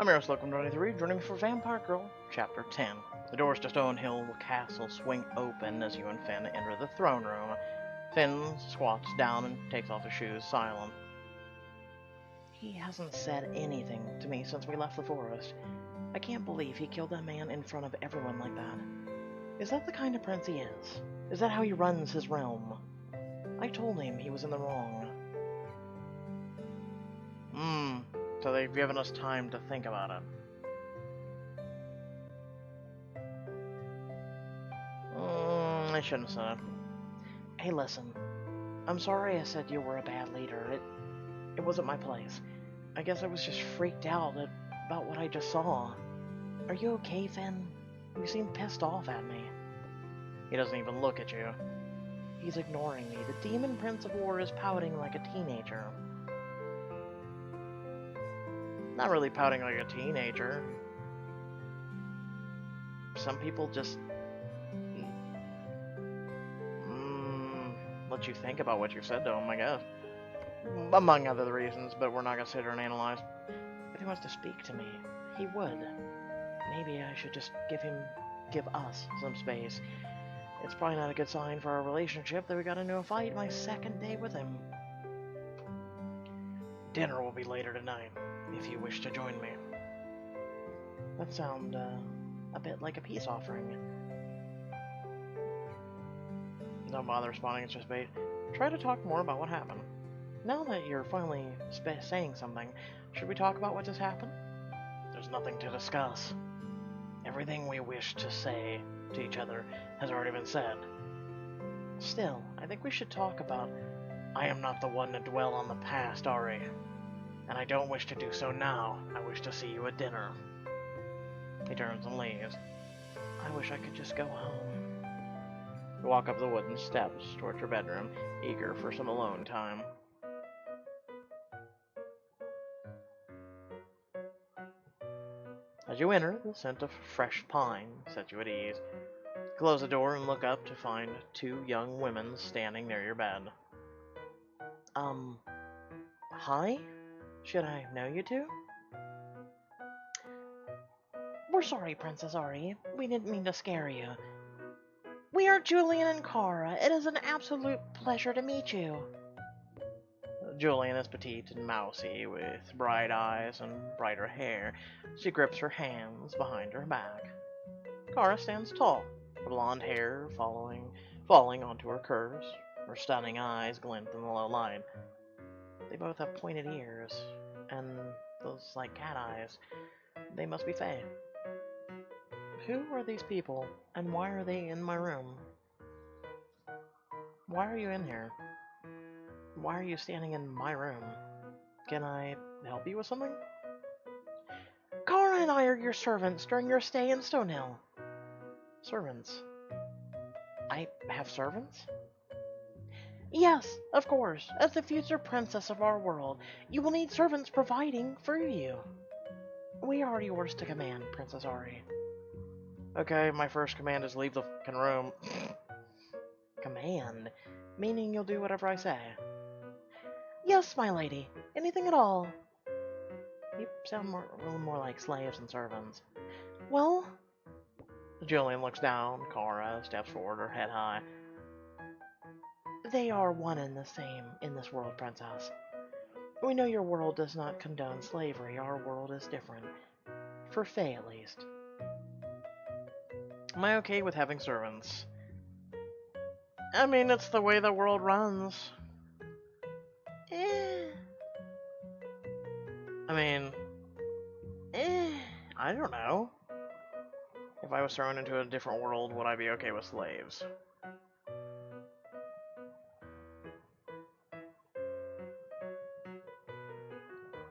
I'm your host, Welcome to 23, joining me for Vampire Girl, Chapter 10. The doors to Stonehill Castle swing open as you and Finn enter the throne room. Finn squats down and takes off his shoes, silent. He hasn't said anything to me since we left the forest. I can't believe he killed that man in front of everyone like that. Is that the kind of prince he is? Is that how he runs his realm? I told him he was in the wrong. So they've given us time to think about it. I shouldn't have said it. Hey, listen. I'm sorry I said you were a bad leader. It wasn't my place. I guess I was just freaked out about what I just saw. Are you okay, Finn? You seem pissed off at me. He doesn't even look at you. He's ignoring me. The Demon Prince of War is pouting like a teenager. Not really pouting like a teenager. Some people just let you think about what you said to him, I guess. Among other reasons, but we're not going to sit here and analyze. If he wants to speak to me, he would. Maybe I should just give us some space. It's probably not a good sign for our relationship that we got into a fight my second day with him. Dinner will be later tonight, if you wish to join me. That sounds a bit like a peace offering. Don't bother responding, it's just bait. Try to talk more about what happened. Now that you're finally saying something, should we talk about what just happened? There's nothing to discuss. Everything we wish to say to each other has already been said. Still, I think we should talk about... I am not the one to dwell on the past, Ari. And I don't wish to do so now. I wish to see you at dinner. He turns and leaves. I wish I could just go home. You walk up the wooden steps towards your bedroom, eager for some alone time. As you enter, the scent of fresh pine sets you at ease. You close the door and look up to find two young women standing near your bed. Hi? Should I know you two? We're sorry, Princess Ari. We didn't mean to scare you. We are Julian and Kara. It is an absolute pleasure to meet you. Julian is petite and mousy, with bright eyes and brighter hair. She grips her hands behind her back. Kara stands tall, her blonde hair falling onto her curves. Her stunning eyes glint in the low light. They both have pointed ears, and those like cat eyes. They must be fae. Who are these people, and why are they in my room? Why are you in here? Why are you standing in my room? Can I help you with something? Kara and I are your servants during your stay in Stonehill. Servants? I have servants? Yes, of course. As the future princess of our world, you will need servants providing for you. We are yours to command, Princess Ari. Okay, my first command is leave the fucking room. Command? Meaning you'll do whatever I say? Yes, my lady. Anything at all. You sound a little more like slaves than servants. Well... Julian looks down. Kara steps forward, her head high. They are one and the same in this world, Princess. We know your world does not condone slavery. Our world is different. For fae, at least. Am I okay with having servants? I mean, it's the way the world runs. I don't know. If I was thrown into a different world, would I be okay with slaves?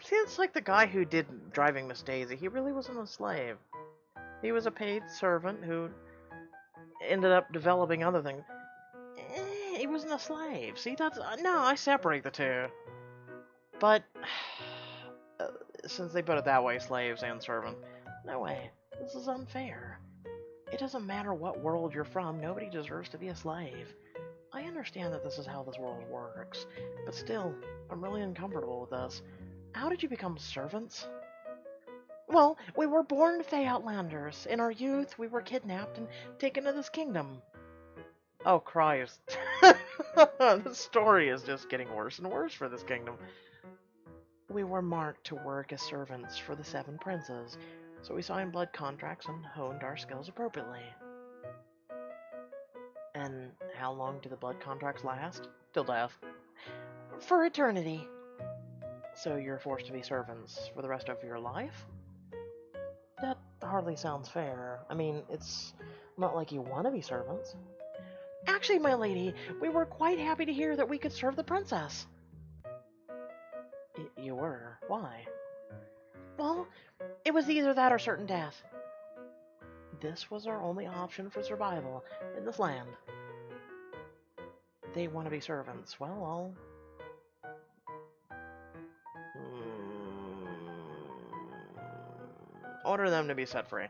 See, it's like the guy who did Driving Miss Daisy. He really wasn't a slave. He was a paid servant who ended up developing other things. He wasn't a slave. See, that's... No, I separate the two. But... since they put it that way, slaves and servants. No way. This is unfair. It doesn't matter what world you're from, nobody deserves to be a slave. I understand that this is how this world works, but still, I'm really uncomfortable with this. How did you become servants? Well, we were born Fey Outlanders. In our youth, we were kidnapped and taken to this kingdom. Oh, Christ. The story is just getting worse and worse for this kingdom. We were marked to work as servants for the 7 princes, so we signed blood contracts and honed our skills appropriately. And how long do the blood contracts last? Till death. For eternity. So you're forced to be servants for the rest of your life? That hardly sounds fair. I mean, it's not like you want to be servants. Actually, my lady, we were quite happy to hear that we could serve the princess. You were? Why? Well, it was either that or certain death. This was our only option for survival in this land. They want to be servants. Well, I'll order them to be set free.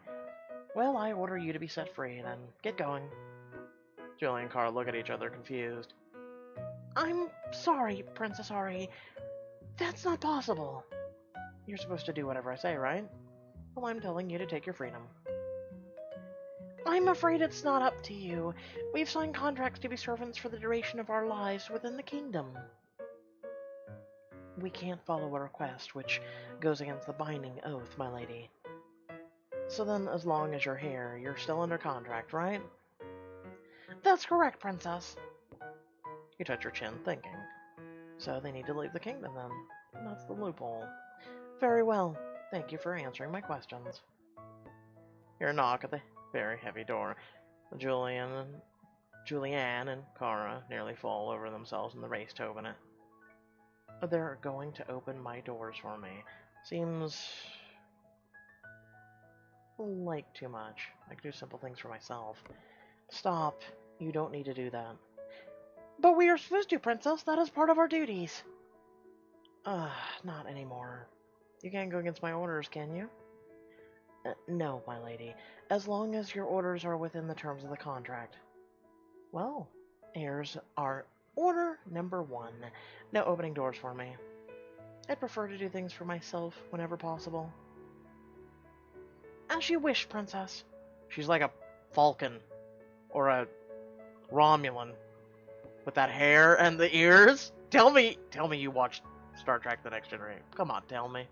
Well, I order you to be set free, then. Get going. Julian and Kara look at each other, confused. I'm sorry, Princess Ari. That's not possible. You're supposed to do whatever I say, right? Well, I'm telling you to take your freedom. I'm afraid it's not up to you. We've signed contracts to be servants for the duration of our lives within the kingdom. We can't follow a request which goes against the binding oath, my lady. So then, as long as you're here, you're still under contract, right? That's correct, Princess. You touch your chin, thinking. So they need to leave the kingdom, then. That's the loophole. Very well. Thank you for answering my questions. Hear a knock at the very heavy door. Julianne and Kara nearly fall over themselves in the race to open it. They're going to open my doors for me. Seems like too much. I can do simple things for myself. Stop. You don't need to do that. But we are supposed to, Princess. That is part of our duties. Not anymore. You can't go against my orders, can you? No, my lady. As long as your orders are within the terms of the contract. Well, here's our order number 1. No opening doors for me. I'd prefer to do things for myself whenever possible. As you wish, Princess. She's like a Falcon. Or a Romulan. With that hair and the ears? Tell me you watched Star Trek The Next Generation. Come on, tell me.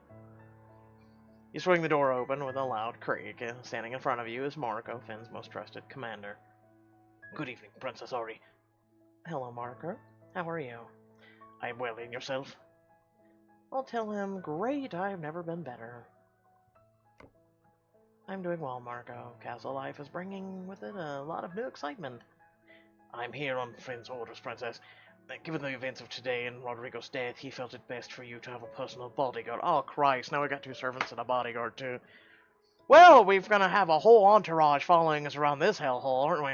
You swing the door open with a loud creak, and standing in front of you is Marco, Finn's most trusted commander. Good evening, Princess Ari. Hello, Marco. How are you? I'm well, and yourself? I'll tell him, great, I've never been better. I'm doing well, Marco. Castle life is bringing with it a lot of new excitement. I'm here on Finn's orders, Princess. Given the events of today and Rodrigo's death, he felt it best for you to have a personal bodyguard. Oh, Christ, now we got 2 servants and a bodyguard, too. Well, we're gonna have a whole entourage following us around this hellhole, aren't we?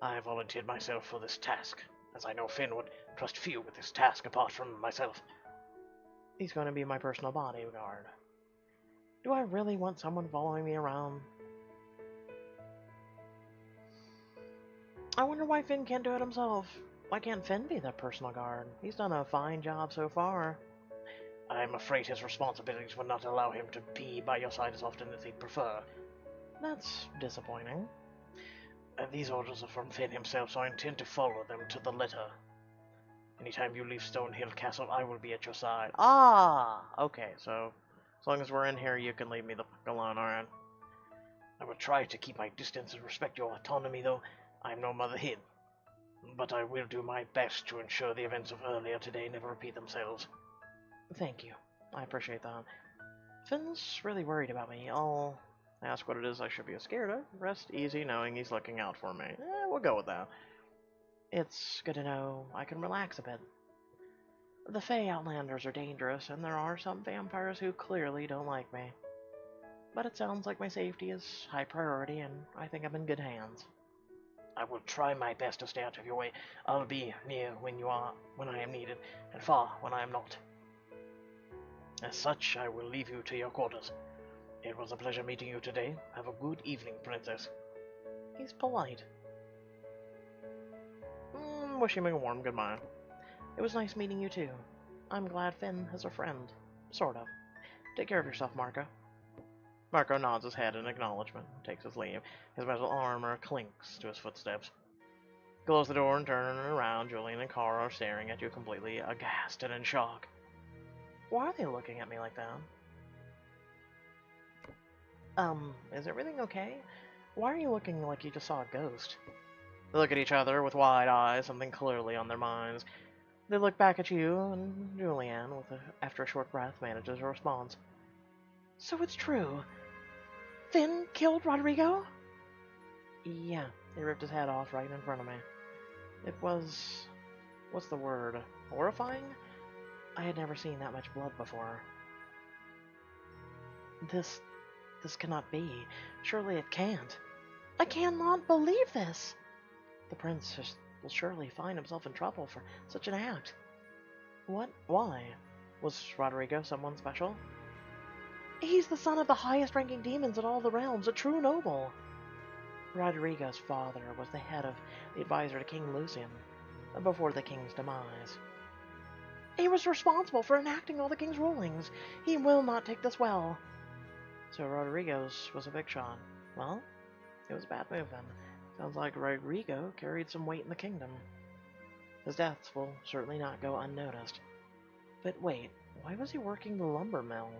I volunteered myself for this task, as I know Finn would trust few with this task apart from myself. He's going to be my personal bodyguard. Do I really want someone following me around? I wonder why Finn can't do it himself. Why can't Finn be that personal guard? He's done a fine job so far. I'm afraid his responsibilities would not allow him to be by your side as often as he'd prefer. That's disappointing. These orders are from Finn himself, so I intend to follow them to the letter. Anytime you leave Stonehill Castle, I will be at your side. Ah! Okay, so as long as we're in here, you can leave me the fuck alone, alright? I will try to keep my distance and respect your autonomy, though I'm no mother hen. But I will do my best to ensure the events of earlier today never repeat themselves. Thank you. I appreciate that. Finn's really worried about me. I'll ask what it is I should be scared of. Rest easy knowing he's looking out for me. We'll go with that. It's good to know I can relax a bit. The Fey Outlanders are dangerous, and there are some vampires who clearly don't like me. But it sounds like my safety is high priority, and I think I'm in good hands. I will try my best to stay out of your way. I'll be near when I am needed, and far when I am not. As such, I will leave you to your quarters. It was a pleasure meeting you today. Have a good evening, Princess. He's polite. Wish him a warm goodbye. It was nice meeting you too. I'm glad Finn has a friend. Sort of. Take care of yourself, Marco. Marco nods his head in acknowledgement and takes his leave. His metal armor clinks to his footsteps. Close the door and turn around. Julian and Kara are staring at you completely aghast and in shock. Why are they looking at me like that? Is everything okay? Why are you looking like you just saw a ghost? They look at each other with wide eyes, something clearly on their minds. They look back at you, and Julian, after a short breath, manages a response. So it's true. Finn killed Rodrigo? Yeah, he ripped his head off right in front of me. It was... what's the word? Horrifying? I had never seen that much blood before. This cannot be. Surely it can't. I cannot believe this! The prince will surely find himself in trouble for such an act. What? Why? Was Rodrigo someone special? He's the son of the highest-ranking demons in all the realms, a true noble. Rodrigo's father was the head of the advisor to King Lucian, before the king's demise. He was responsible for enacting all the king's rulings. He will not take this well. So Rodrigo's was a big shot. Well, it was a bad move then. Sounds like Rodrigo carried some weight in the kingdom. His deaths will certainly not go unnoticed. But wait, why was he working the lumber mill?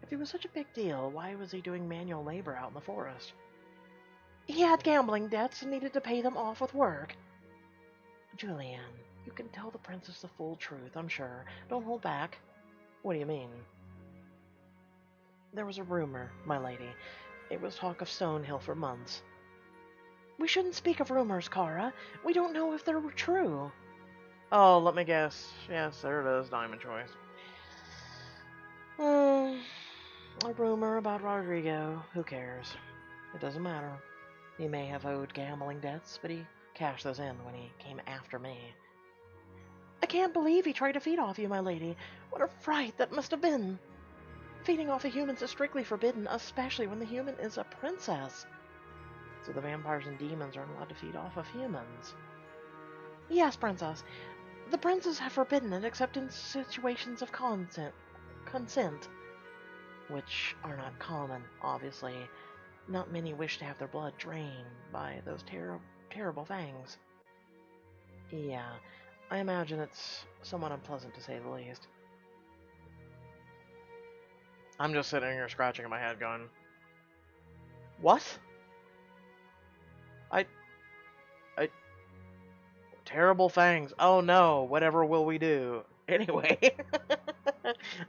If he was such a big deal, why was he doing manual labor out in the forest? He had gambling debts and needed to pay them off with work. Julian, you can tell the princess the full truth, I'm sure. Don't hold back. What do you mean? There was a rumor, my lady. It was talk of Stonehill for months. We shouldn't speak of rumors, Kara. We don't know if they're true. Oh, let me guess. Yes, there it is, diamond choice. A rumor about Rodrigo. Who cares? It doesn't matter. He may have owed gambling debts, but he cashed those in when he came after me. I can't believe he tried to feed off you, my lady. What a fright that must have been. Feeding off of humans is strictly forbidden, especially when the human is a princess. So the vampires and demons aren't allowed to feed off of humans. Yes, princess. The princes have forbidden it except in situations of consent, which are not common, obviously. Not many wish to have their blood drained by those terrible fangs. Yeah, I imagine it's somewhat unpleasant to say the least. I'm just sitting here scratching my head going, what? Terrible fangs. Oh no, whatever will we do? Anyway.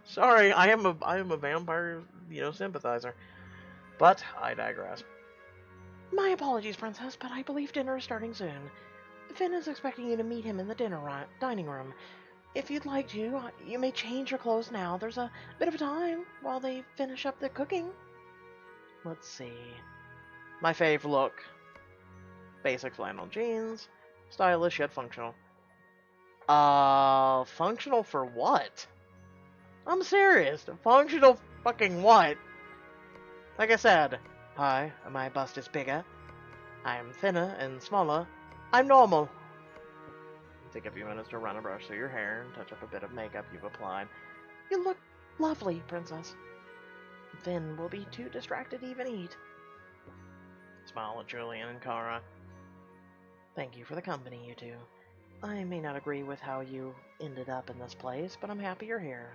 Sorry, I am a vampire, sympathizer. But I digress. My apologies, princess, but I believe dinner is starting soon. Finn is expecting you to meet him in the dining room. If you'd like to, you may change your clothes now. There's a bit of time while they finish up the cooking. Let's see. My fave look. Basic flannel jeans. Stylish yet functional. Functional for what? I'm serious. Functional fucking what? Like I said, hi, my bust is bigger. I'm thinner and smaller. I'm normal. Take a few minutes to run a brush through your hair and touch up a bit of makeup you've applied. You look lovely, princess. Finn will be too distracted to even eat. Smile at Julian and Kara. Thank you for the company, you two. I may not agree with how you ended up in this place, but I'm happy you're here.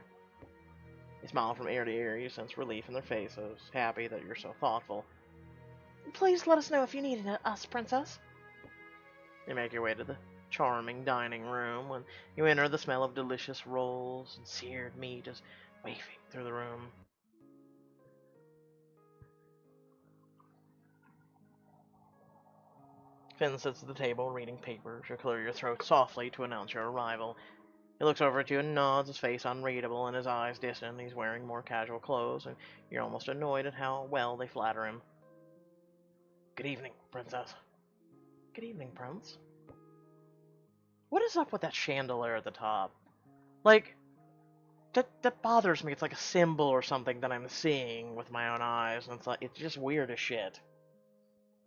They smile from ear to ear. You sense relief in their faces, happy that you're so thoughtful. Please let us know if you need us, princess. You make your way to the charming dining room. When you enter, the smell of delicious rolls and seared meat is wafting through the room. Finn sits at the table reading papers. You clear your throat softly to announce your arrival. He looks over at you and nods, his face unreadable and his eyes distant. He's wearing more casual clothes, and you're almost annoyed at how well they flatter him. Good evening, princess. Good evening, prince. What is up with that chandelier at the top? Like, that bothers me. It's like a symbol or something that I'm seeing with my own eyes, and it's just weird as shit.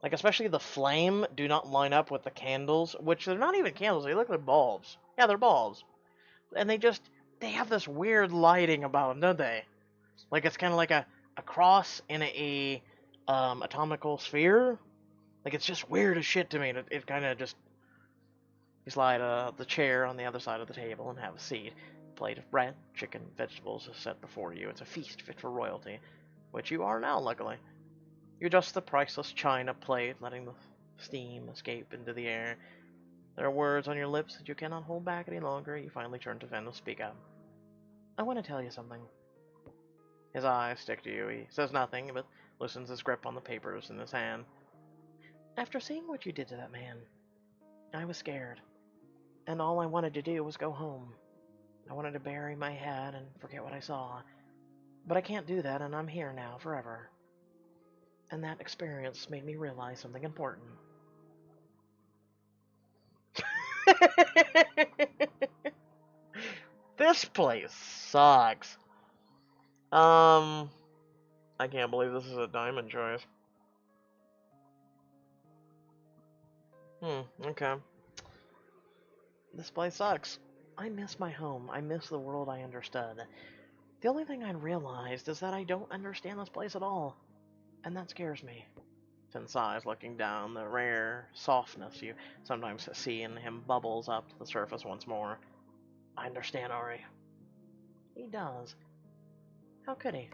Like, especially the flame do not line up with the candles, which they're not even candles, they look like bulbs. Yeah, they're bulbs. And they have this weird lighting about them, don't they? Like, it's kind of like a a cross in a atomical sphere. Like, it's just weird as shit to me. It kind of just... You slide the chair on the other side of the table and have a seat. A plate of bread, chicken, vegetables is set before you. It's a feast fit for royalty, which you are now, luckily. You adjust the priceless china plate, letting the steam escape into the air. There are words on your lips that you cannot hold back any longer. You finally turn to Finn to speak up. I want to tell you something. His eyes stick to you. He says nothing, but loosens his grip on the papers in his hand. After seeing what you did to that man, I was scared. And all I wanted to do was go home. I wanted to bury my head and forget what I saw. But I can't do that, and I'm here now, forever. And that experience made me realize something important. This place sucks. I can't believe this is a diamond choice. Okay. This place sucks. I miss my home. I miss the world I understood. The only thing I realized is that I don't understand this place at all. And that scares me. Finn sighs, looking down. The rare softness you sometimes see in him bubbles up to the surface once more. I understand, Ari. He does. How could he?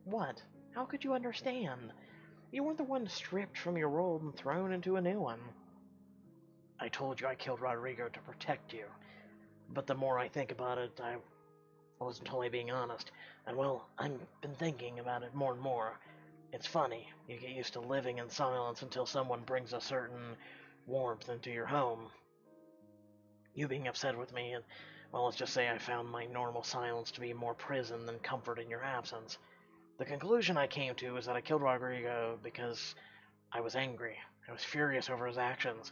What? How could you understand? You weren't the one stripped from your world and thrown into a new one. I told you I killed Rodrigo to protect you. But the more I think about it, I wasn't totally being honest. And well, I've been thinking about it more and more. It's funny, you get used to living in silence until someone brings a certain warmth into your home. You being upset with me, and, well, let's just say I found my normal silence to be more prison than comfort in your absence. The conclusion I came to is that I killed Rodrigo because I was angry. I was furious over his actions.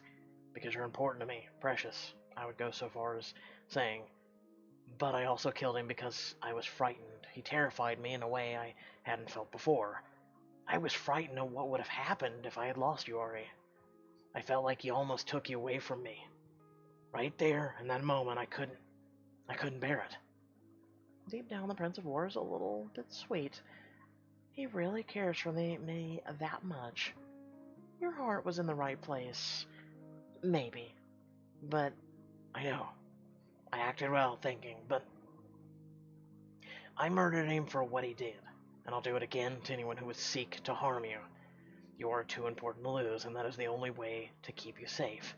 Because you're important to me, precious, I would go so far as saying. But I also killed him because I was frightened. He terrified me in a way I hadn't felt before. I was frightened of what would have happened if I had lost you, Ari. I felt like he almost took you away from me. Right there, in that moment, I couldn't bear it. Deep down, the Prince of War is a little bit sweet. He really cares for me that much. Your heart was in the right place. Maybe. But, I know. I acted well thinking, but I murdered him for what he did, and I'll do it again to anyone who would seek to harm you. You are too important to lose, and that is the only way to keep you safe.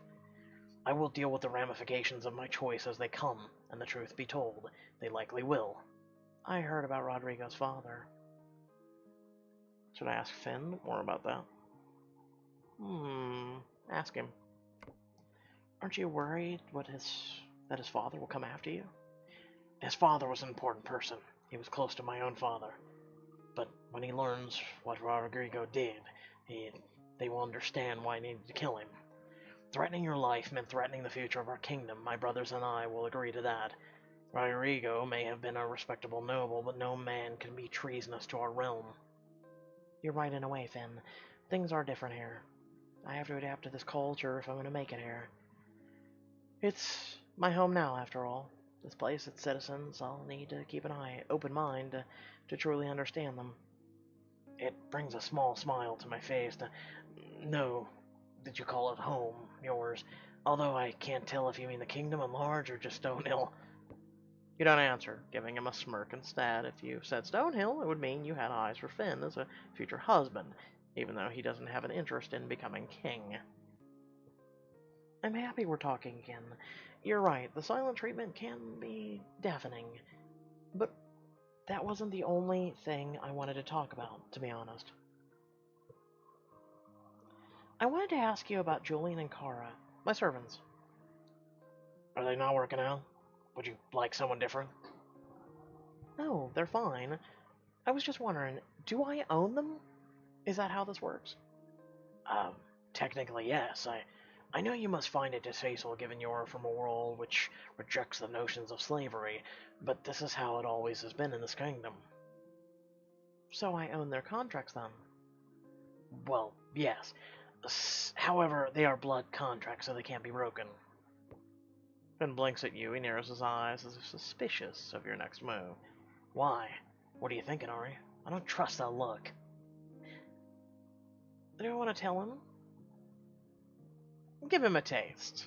I will deal with the ramifications of my choice as they come, and the truth be told, they likely will. I heard about Rodrigo's father. Should I ask Finn more about that? Ask him. Aren't you worried that his father will come after you? His father was an important person. He was close to my own father. But when he learns what Rodrigo did, they will understand why I needed to kill him. Threatening your life meant threatening the future of our kingdom. My brothers and I will agree to that. Rodrigo may have been a respectable noble, but no man can be treasonous to our realm. You're right in a way, Finn. Things are different here. I have to adapt to this culture if I'm going to make it here. It's my home now, after all. This place, its citizens, I'll need to keep an open mind to truly understand them. It brings a small smile to my face to know that you call it home, yours, although I can't tell if you mean the kingdom at large or just Stonehill. You don't answer, giving him a smirk instead. If you said Stonehill, it would mean you had eyes for Finn as a future husband, even though he doesn't have an interest in becoming king. I'm happy we're talking again. You're right, the silent treatment can be deafening. But that wasn't the only thing I wanted to talk about, to be honest. I wanted to ask you about Julian and Kara, my servants. Are they not working out? Would you like someone different? No, they're fine. I was just wondering, do I own them? Is that how this works? Technically, yes. I know you must find it distasteful given you're from a world which rejects the notions of slavery, but this is how it always has been in this kingdom. So I own their contracts then? Well, yes. However, they are blood contracts, so they can't be broken. Finn blinks at you. He narrows his eyes as if suspicious of your next move. Why? What are you thinking, Ari? I don't trust that look. Do I want to tell him? Give him a taste.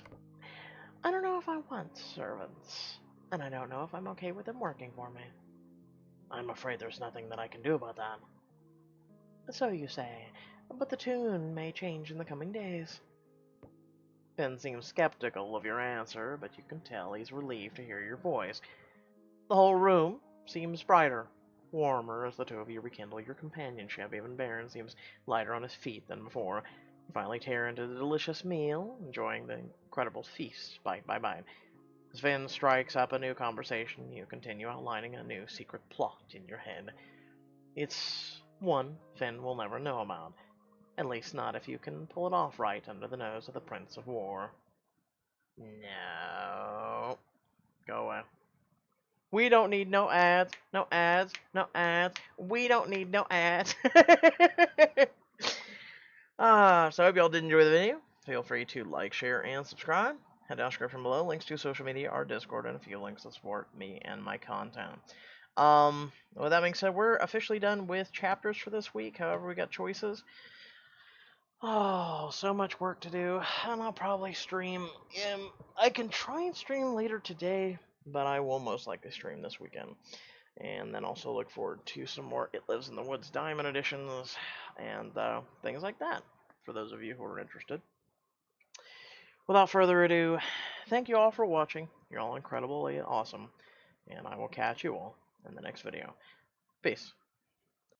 I don't know if I want servants, and I don't know if I'm okay with them working for me. I'm afraid there's nothing that I can do about that. So you say, but the tune may change in the coming days. Ben seems skeptical of your answer, but you can tell he's relieved to hear your voice. The whole room seems brighter, warmer as the two of you rekindle your companionship. Even Baron seems lighter on his feet than before. You finally tear into the delicious meal, enjoying the incredible feast bite by bite. As Finn strikes up a new conversation, you continue outlining a new secret plot in your head. It's one Finn will never know about. At least not if you can pull it off right under the nose of the Prince of War. No. Go away. We don't need no ads, no ads, no ads. We don't need no ads. So I hope y'all did enjoy the video. Feel free to like, share, and subscribe. Head down description below. Links to social media, our Discord, and a few links to support me and my content. With that being said, we're officially done with chapters for this week. However, we got choices. Oh, so much work to do, and I'll probably stream. I can try and stream later today, but I will most likely stream this weekend. And then also look forward to some more It Lives in the Woods Diamond editions and things like that, for those of you who are interested. Without further ado, thank you all for watching. You're all incredibly awesome, and I will catch you all in the next video. Peace.